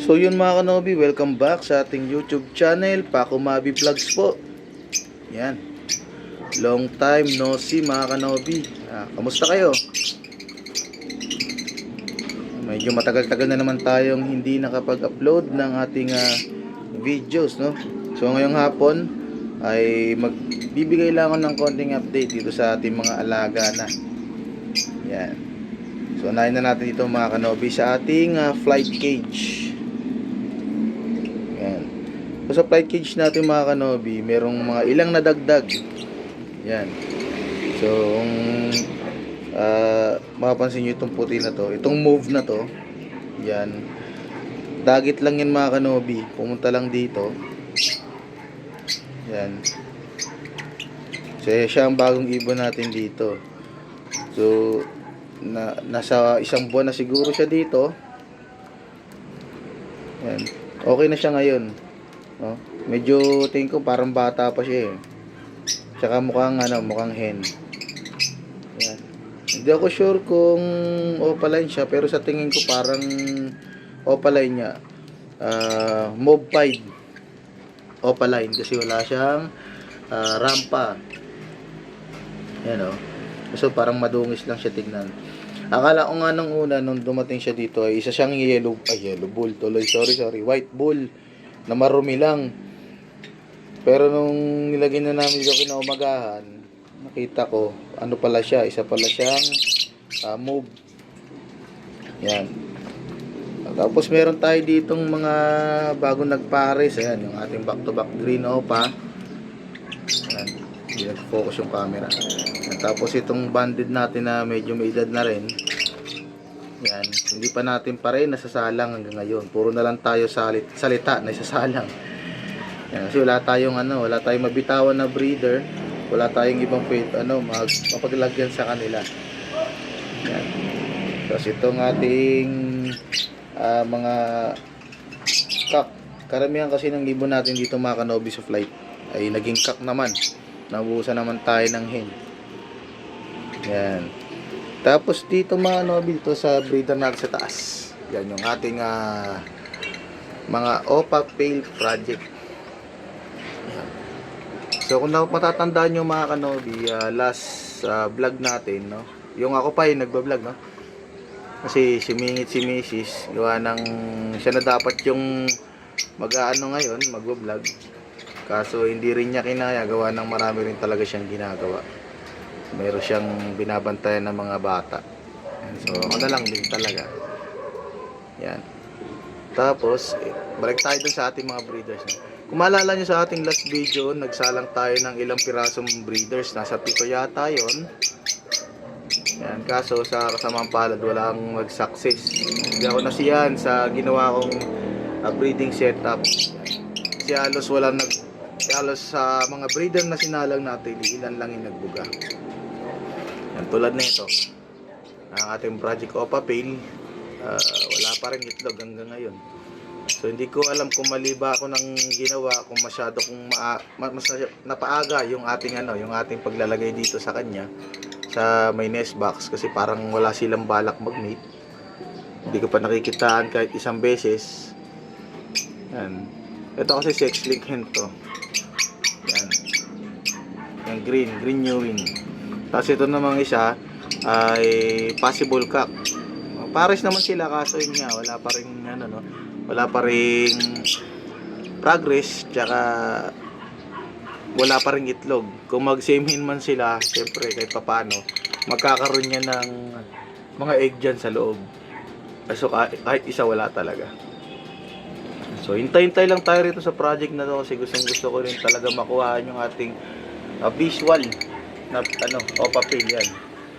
So yun mga kanobi, welcome back sa ating YouTube channel, Paco Mabi Vlogs po. Yan. Long time no see mga kanobi. Kamusta kayo? Medyo matagal-tagal na naman tayong hindi nakapag-upload ng ating videos, no? So ngayong hapon ay magbibigay lang ako ng konting update dito sa ating mga alaga na. Yan. So unahin na natin dito mga kanobi sa ating flight cage. Yan. So sa flight cage natin mga kanobi, merong mga ilang nadagdag. Yan. So mapapansin nyo itong puti na to, itong move na to. Yan. Dagit lang yan mga kanobi. Pumunta lang dito. Yan. So siya ang bagong ibon natin dito. So nasa isang buwan na siguro siya dito. Yan. Okay na siya ngayon. No? Medyo tingin ko parang bata pa siya eh. Tsaka mukhang hen. Yan. Hindi ako sure kung opaline siya, pero sa tingin ko parang opaline niya. Mauve pied opaline kasi wala siyang rampa. Yan o. So parang madungis lang siya tignan. Akala ko nga nung una nung dumating siya dito ay isa siyang yellow bull tuloy. Sorry, white bull na marumi lang. Pero nung nilagay na namin dito kinaumagahan, nakita ko ano pala siya, isa pala siyang mauve. Yan. Tapos meron tayo ditong mga bagong nagpares. Ayan, yung ating back to back green opa. Ayan, hindi nag-focus yung camera. Ayan, tapos itong banded natin na medyo may edad na rin. Yan, hindi pa natin pa rin nasasalang hanggang ngayon. Puro na lang tayo salita na isasalang. Yan, kasi wala tayong mabitawan na breeder. Wala tayong ibang mapaglagyan sa kanila. Yan. Tapos itong ating mga kak. Karamihan kasi ng ibon natin dito mga kanobi sa flight ay naging kak naman. Nabuhusan naman tayo ng hen. Yan. Tapos dito mga kanobi, dito sa breeder natin sa taas. Yan yung ating mga Opa Pale Project. Yan. So kung matatandaan nyo mga kanobi, last vlog natin, no? Yung ako pa yung nagbablog, no? Kasi simingit si Mrs. Gawa ng siya na dapat yung ngayon, magbablog. Kaso hindi rin niya kinaya, gawa ng marami rin talaga siyang ginagawa. Meron siyang binabantayan ng mga bata. So ako na lang din talaga. Yan. Tapos balik tayo dun sa ating mga breeders, no? Kung maalala nyo sa ating last video, nagsalang tayo ng ilang pirasong breeders. Nasa 7 yata yon. Yan, kaso sa kasamang palad walang mag-success. Hindi ako nasiyahan sa ginawa kong breeding setup. Kasi halos sa mga breeder na sinalang natin, ilan lang yung nagbuga. Yan, tulad na ito. Ang ating Project Opa Pale, wala pa rin itlog hanggang ngayon. So hindi ko alam kung mali ba ako ng ginawa, kung masyado kung napaaga yung ating paglalagay dito sa kanya sa may nest box, kasi parang wala silang balak mag-mate. Hindi ko pa nakikitaan kahit isang beses. Yan. Ito kasi sex link hen to. Yan. Yung green Newin. Tapos ito namang isa ay possible cock. Pares naman sila, kaso yun nga, wala pa ring progress, tsaka wala pa ring itlog. Kung mag-same hen man sila, siyempre kahit papaano magkakaroon niya ng mga egg dyan sa loob. So kahit isa wala talaga. So hintay-hintay lang tayo rito sa project na to, kasi gusto ko rin talaga makuha yung ating visual na Opa Pale. Yan,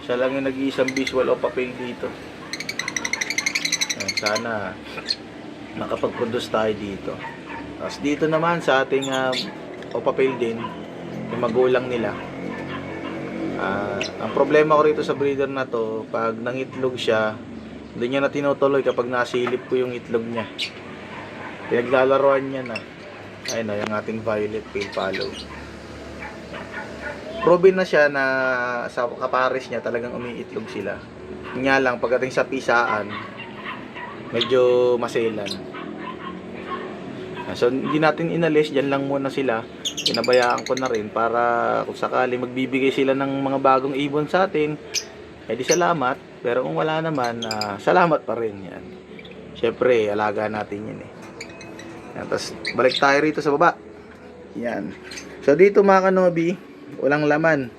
siya lang yung nag-iisang visual Opa Pale dito. Yan, sana makapag-produce tayo dito. Tapos dito naman sa ating Opa Pale din, yung magulang nila. Ang problema ko rito sa breeder na to, pag nangitlog siya, hindi niya na tinutuloy kapag nasilip ko yung itlog niya. Pinaglalaroan niya na. Ayun na, yung ating Violet Pale Fallow. Proven na siya na sa kapares niya talagang umiitlog sila. Nga lang, pagdating sa pisaan, medyo maselan. So hindi natin inalis, dyan lang muna sila. Pinabayaan ko na rin para kung sakali magbibigay sila ng mga bagong ibon sa atin, di salamat. Pero kung wala naman, salamat pa rin yan. Syempre, alaga natin yun eh. Yan, tapos balik tayo rito sa baba. Yan. So dito mga kanobi, walang laman,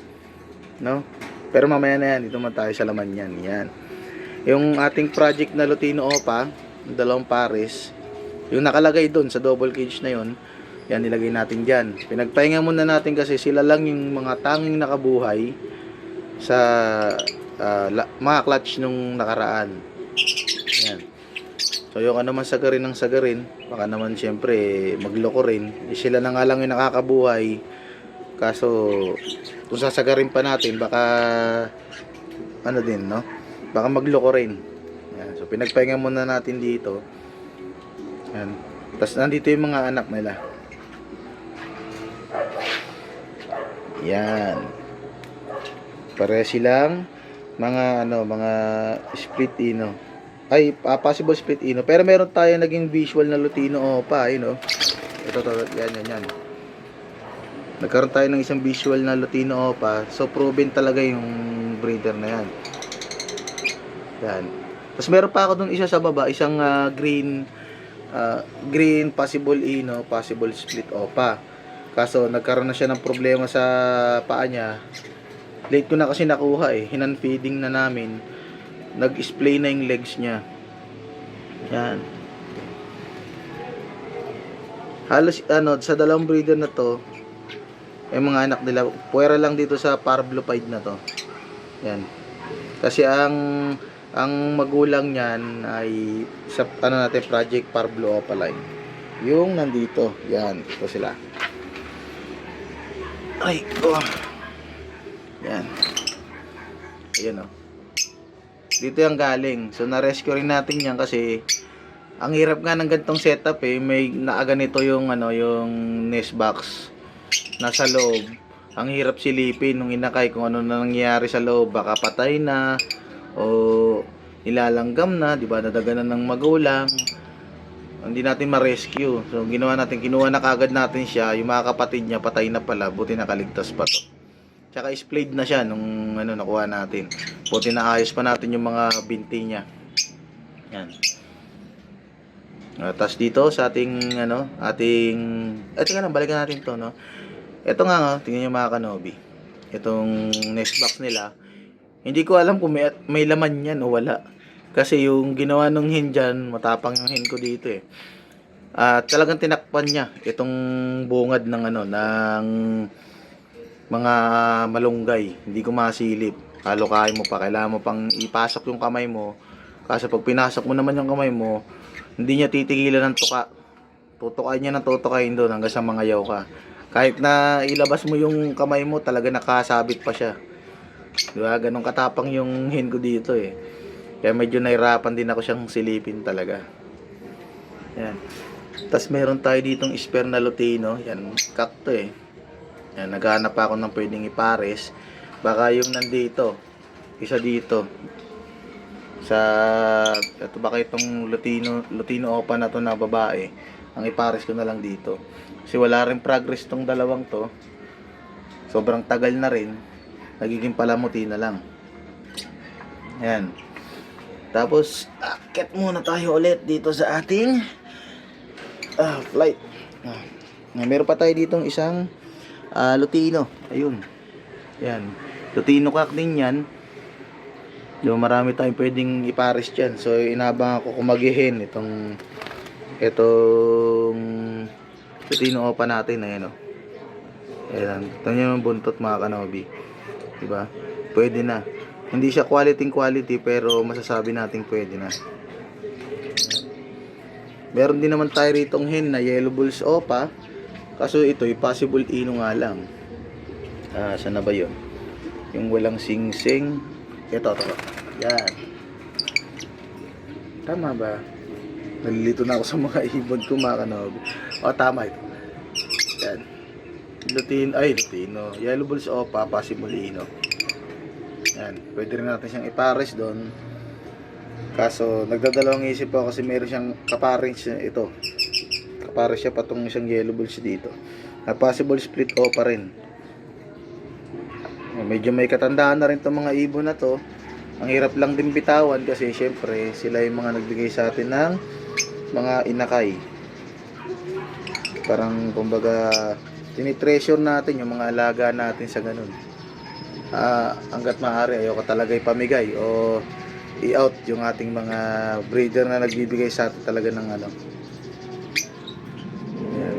no? Pero mamaya na yan, dito man tayo sa laman yan. Yan. Yung ating project na Lutino Opa, dalawang pares, yung nakalagay doon sa double cage na yon, yan nilagay natin dyan. Pinagpahinga muna natin kasi sila lang yung mga tanging nakabuhay sa mga clutch nung nakaraan. Yan. So yung naman sagarin ng sagarin, baka naman syempre magloko rin. Sila na nga lang yung nakakabuhay. Kaso kung sasagarin pa natin, baka ano din, no? Baka magloko rin. Yan. So pinagpahinga muna natin dito. Yan. Tapos nandito yung mga anak nila. Yan. Pare silang mga mga split ino. Ay, possible split ino. Pero meron tayo naging visual na Lutino Opa, no? Ito, yan. Nagkaroon tayo ng isang visual na Lutino Opa. So proven talaga yung breeder na yan. Yan. Tapos meron pa ako dun isa sa baba, isang green possible ino, possible split Opa. Kaso nagkaroon na siya ng problema sa paa niya. Late ko na kasi nakuha eh. Hinan feeding na namin. Nag-splay na yung legs niya. Yan. Halos sa dalawang breeder na to, yung mga anak nila, puwera lang dito sa Parvlopide na to. Yan. Kasi ang magulang niyan ay sa natin Project Parvlo Opaline. Yung nandito, yan, ito sila. Ay, yan. Ayan, dito yung galing. So na-rescue rin natin yan kasi ang hirap nga ng ganitong setup eh. May nakaganito yung yung nest box nasa loob. Ang hirap silipin nung inakay kung ano na nangyayari sa loob. Baka patay na o nilalanggam na, di ba? Nadaganan ng magulang. Hindi natin ma-rescue. So ginawa natin, kinuha na kagad natin siya. Yung mga kapatid niya patay na pala, buti nakaligtas pa to. Tsaka splayed na siya nung nakuha natin. Buti na ayos pa natin yung mga binti niya. Yan. Tapos dito sa ating eto nga lang, balikan natin to, no. Ito nga, tingnan niyo mga kanobi. Itong nest box nila. Hindi ko alam kung may laman yan o wala. Kasi yung ginawa nung hen dyan, matapang yung hen ko dito eh. Talagang tinakpan niya itong bungad ng ng mga malunggay. Hindi ko masilip. Halokain mo pa. Kailangan mo pang ipasok yung kamay mo. Kasi pag pinasok mo naman yung kamay mo, hindi niya titigilan ng tuka. Tutukain niya ng tutukain doon hanggang sa mangayaw ka. Kahit na ilabas mo yung kamay mo, talaga nakasabit pa siya. Diba? Ganun katapang yung hen ko dito eh. Kaya medyo nahirapan din ako siyang silipin talaga. Yan. Tapos meron tayo ditong spare na Lutino. Yan, kakto eh. Yan, naghahanap ako ng pwedeng ipares. Baka yung nandito, isa dito. Ito baka itong Lutino Opa na to na babae. Ang ipares ko na lang dito. Kasi wala rin progress tong dalawang to. Sobrang tagal na rin. Nagiging palamuti na lang. Yan. Tapos, akit muna tayo ulit dito sa ating flight. Meron pa tayo ditong isang Lutino. Ayun. Yan. Lutino cock din yan. So, marami tayong pwedeng ipares dyan. So, inabang ako kung mag-hen itong Lutino Opa natin. Ayan o. Ayan. Ito nyo yung buntot mga kanobi. Diba? Pwede na. Hindi siya quality pero masasabi natin pwede na. Meron din naman tayo ritong hen na Yellow Bulls Opa. Kaso ito yung possible ino nga lang. Saan na ba yun? Yung walang sing-sing. Ito. Yan. Tama ba? Nalilito na ako sa mga ibon ko mga kanobi. Tama ito. Yan. Lutino. Yellow Bulls Opa, possible ino. Yan. Pwede rin natin siyang ipares doon. Kaso, nagdadalawang isip ako kasi meron siyang kaparings ito. para siya patong isang yellow balls dito. Na possible split O pa rin. Medyo may katandaan na rin itong mga ibon na to. Ang hirap lang din bitawan kasi syempre sila yung mga nagbigay sa atin ng mga inakay. Parang kumbaga tinitreasure natin yung mga alaga natin sa ganun. Hanggat maaari ayoko talaga ipamigay o i-out yung ating mga breeder na nagbibigay sa atin talaga ng ano. Yan.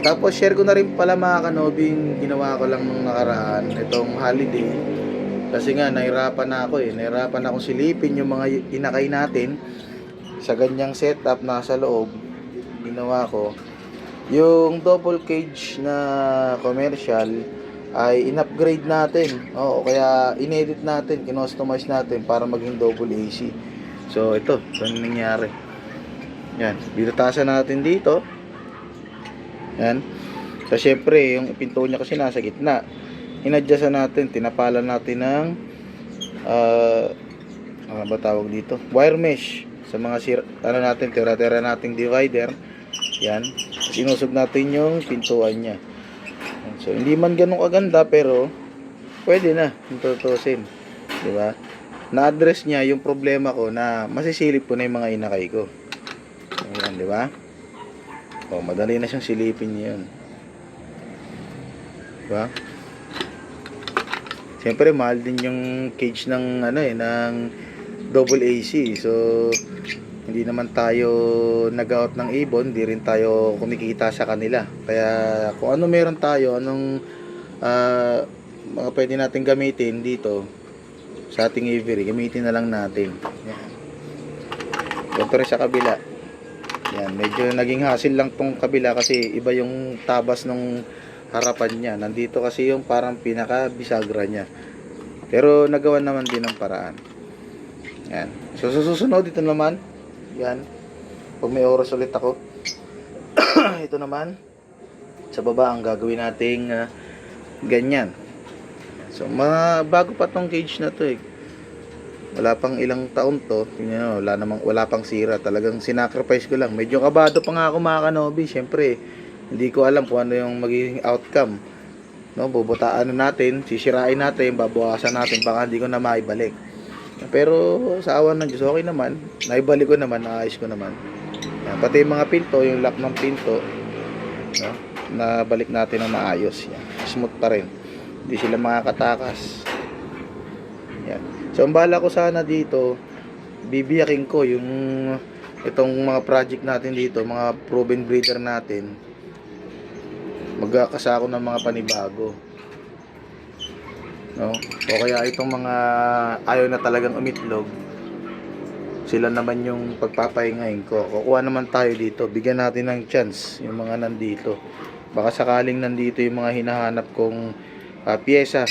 Tapos share ko na rin pala mga kanobing, ginawa ko lang nung nakaraan itong holiday kasi nga nahirapan na ako nahirapan akong silipin yung mga inakay natin sa ganyang setup nasa loob. Ginawa ko yung double cage na commercial ay in-upgrade natin. Kaya in-edit natin, kinostomize natin para maging double AC. So ito yung nangyari. Yan, binutasan natin dito. Yan. So syempre, yung pinto niya kasi nasa gitna. Inadjustan natin, tinapalan natin ng ano ba tawag dito? Wire mesh sa mga natin, tira-tira nating divider. Yan. Sinusog natin yung pintuan niya. So hindi man ganun kaganda pero pwede na kung tutusin, di ba? Na-address niya yung problema ko na masisilip ko na yung mga inakay ko. Ayan, di ba? Madali na siyang silipin niya yun. Di ba? Siyempre mahal din yung cage ng ng double AC. So hindi naman tayo nag-out ng ibon, hindi rin tayo kumikita sa kanila. Kaya kung ano meron tayo, anong mga pwede natin gamitin dito sa ating aviary, gamitin na lang natin. Yan. Ito rin sa kabila. Yan, medyo naging hassle lang tong kabila kasi iba yung tabas ng harapan niya. Nandito kasi yung parang pinaka bisagra niya. Pero nagawa naman din ng paraan. Yan. So susunod dito naman. Yan. Pag may oras ulit ako. Ito naman. Sa baba ang gagawin nating ganyan. So bago pa tong cage na to Wala pang ilang taon to. Tingnan nyo, wala pang sira. Talagang sinacrifice ko lang. Medyo kabado pa nga ako mga kanobi. Siyempre, hindi ko alam kung ano yung magiging outcome. Bubutaan natin, sisirain natin, babawasan natin. Baka hindi ko na maibalik. Pero sa awan ng Diyos, okay naman. Naibalik ko naman, naayos ko naman. Yan, pati yung mga pinto, yung lock ng pinto, nabalik natin ng maayos. Yan, smooth pa rin. Hindi sila makakatakas. Yan. So ang bala ko sana dito, bibiyakin ko yung itong mga project natin dito, mga proven breeder natin. Magkakasa ako ng mga panibago. O kaya itong mga ayaw na talagang umitlog, sila naman yung pagpapahingahin ko. Kukuha naman tayo dito, bigyan natin ng chance yung mga nandito. Baka sakaling nandito yung mga hinahanap kong pyesa.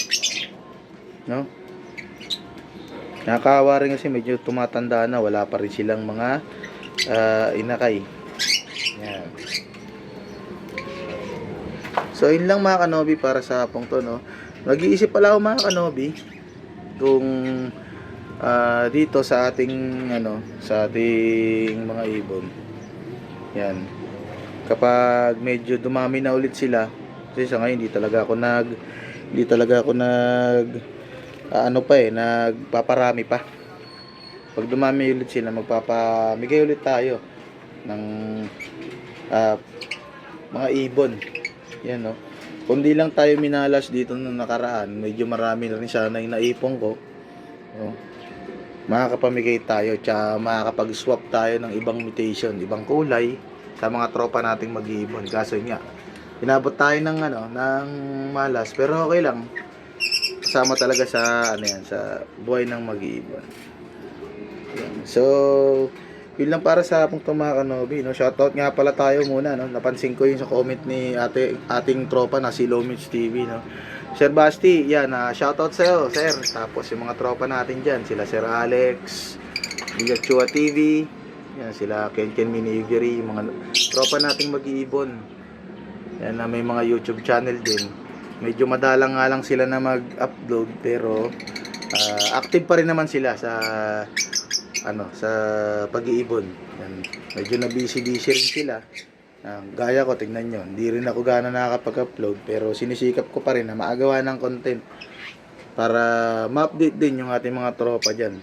Nakakawa rin kasi medyo tumatanda na, wala pa rin silang mga inakay. Yan. So yun lang mga kanobi para sa hapong to. Nag-iisip pala ako mga kanobi kung dito sa ating sa ating mga ibon. Yan. Kapag medyo dumami na ulit sila, kasi sa ngayon hindi talaga ako nagpaparami pa. Pag dumami ulit sila, magpapamigay ulit tayo ng mga ibon. Yan kundi lang tayo minalas dito nung nakaraan, medyo marami na rin sana yung naipon ko. Makakapamigay tayo, tsaka makakapag-swap tayo ng ibang mutation, ibang kulay sa mga tropa nating mag-iibon. Kaso nga, inabot tayo ng ng malas, pero okay lang. Kasama talaga sa sa buhay ng mag-iibon. So, yun lang para sa hapong mga kanobi. Shoutout nga pala tayo muna. Napansin ko yung sa comment ni ating tropa na si Lomich TV. Sir Basti, yan. Shoutout sa'yo, sir. Tapos yung mga tropa natin dyan. Sila Sir Alex, Villachua TV. Yan, sila Ken Mini Aviary. Yung mga tropa nating mag-iibon. Yan, may mga YouTube channel din. Medyo madalang nga lang sila na mag-upload. Pero active pa rin naman sila sa sa pag-iibon. Yan. Medyo na busy rin sila. Gaya ko, tingnan nyo, hindi rin ako gano'n nakakapag-upload, pero sinisikap ko pa rin na maagawa ng content para ma-update din yung ating mga tropa dyan,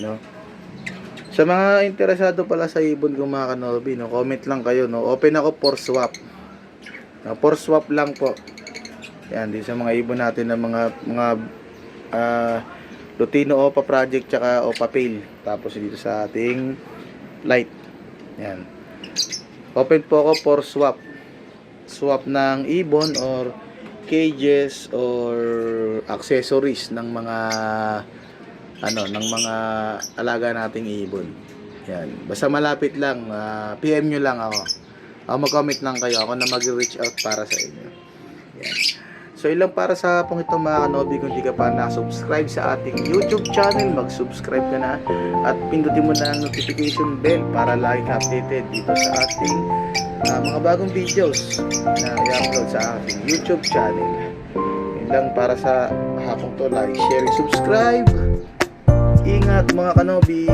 no? Sa mga interesado pala sa ibon ko mga kanobi, no, comment lang kayo, no? Open ako for swap, no? For swap lang po. Yan, di sa mga ibon natin ng mga Lutino Opa Project tsaka Opa Pale. Tapos dito sa ating light. Yan. Open po ako for swap. Swap ng ibon or cages or accessories ng mga ng mga alaga nating ibon. Yan. Basta malapit lang, PM nyo lang ako. Mag-comment lang kayo. Ako na mag-reach out para sa inyo. Yan. So ilang para sa hapong ito mga kanobi, kung di ka pa na-subscribe sa ating YouTube channel, mag-subscribe ka na at pindutin mo na ang notification bell para lagi ka updated dito sa ating mga bagong videos na i-upload sa ating YouTube channel. Yun lang para sa hapong to, like, share, subscribe. Ingat mga kanobi.